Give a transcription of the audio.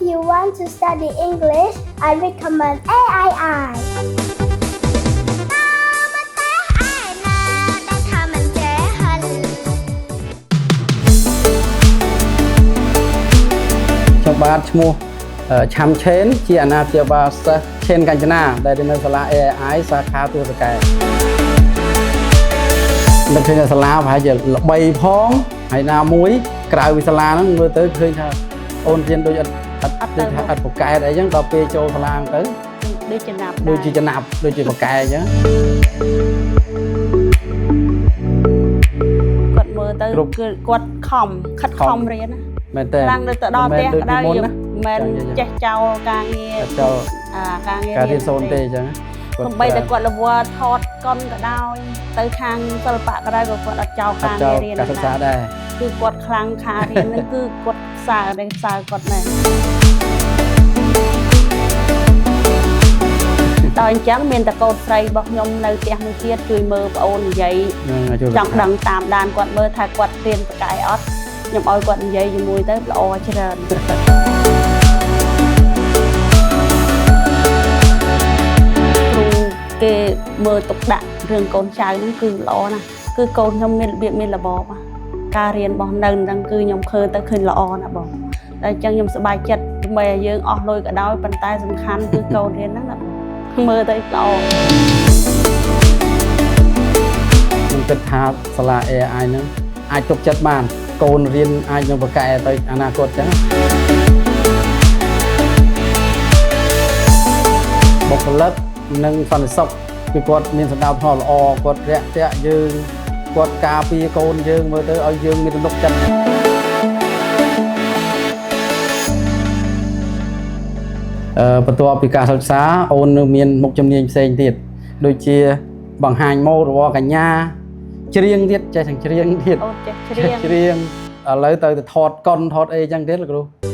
you want to study English, I recommend AII. ខ្ញុំបាទឈ្មោះឆាំឆេនជាអាណាព្យាបាលសិស្សឆេនកញ្ចនាដែលនៅសាលា AII សាខាទូសកែនៅឃើញសាលាប្រហែលជាល្បីផងហើយណាមួយក្រៅពីសាលាហ្នឹងមើលទៅឃើញថាអូនរៀនដូចអត់ប្រកែកអីចឹងដល់ពេលចូលសាលាទៅដូចជាចំណាប់ដូចជាប្រកែកអញ្ចឹងគាត់មើលទៅគឺគាត់ខិតខំរៀនណាមែនតើឡើងទៅដល់ផ្ទះក៏ដោយមិនចេះចោលការងារការរៀនសូនទេអញ្ចឹងខ្ញុំបីតែគាត់រវល់ថតកុនក៏ដោយទៅខាងសិល្បៈក៏ដោយក៏គាត់អត់ចោលការងាររៀនការសិក្សាដែរគឺគាត់ខ្លាំងខារៀនហ្នឹងគឺគាត់សើគាត់មែនដល់អញ្ចឹងមានតែកូនស្រីរបស់ខ្ញុំនៅផ្ទះមួយទៀតជួយមើលប្អូននិយាយចង់ដឹងតាមដានគាត់មើលថាគាត់រៀនប្រកែកអត់ខ្ញុំឲ្យគាត់និយាយជាមួយទៅល្អច្រើនគេមើលទុកដាក់រឿងកូនចៅហ្នឹងគឺល្អណាស់គឺកូនខ្ញុំមានរបៀបមានរបបការរៀនរបស់នៅហ្នឹងគឺខ្ញុំឃើញទៅឃើញល្អណាស់បងតែអញ្ចឹងខ្ញុំសប្បាយចិត្តដើម្បីឲ្យយើងអស់លុយក៏ដោយប៉ុន្តែសំខាន់គឺកូនរៀនហ្នឹងណាមើលទៅល្អខ្ញុំគិតថាសាលា AI ហ្នឹងអាចទុកចិត្តបានកូនរៀនអាចនឹងប្រកែកទៅអនាគតអញ្ចឹងបុគ្គលិកនិងសន្តិសុខគឺគាត់មានសណ្ដាប់ធ្នាប់ល្អគាត់រាក់ទាក់យើងគាត់ការពារកូនយើងមើលទៅឲ្យយើងមានទំនុកចិត្តបន្ទាប់ពីការសិក្សាអូននៅមានមុខជំនាញផ្សេងទៀតដូចជាបង្ហាញម៉ូដរបស់កញ្ញាច្រៀងទៀតចេះទាំងច្រៀងទៀតអូនចេះច្រៀងឥឡូវទៅថតកុនថតអីចឹងទៀតលោកគ្រូ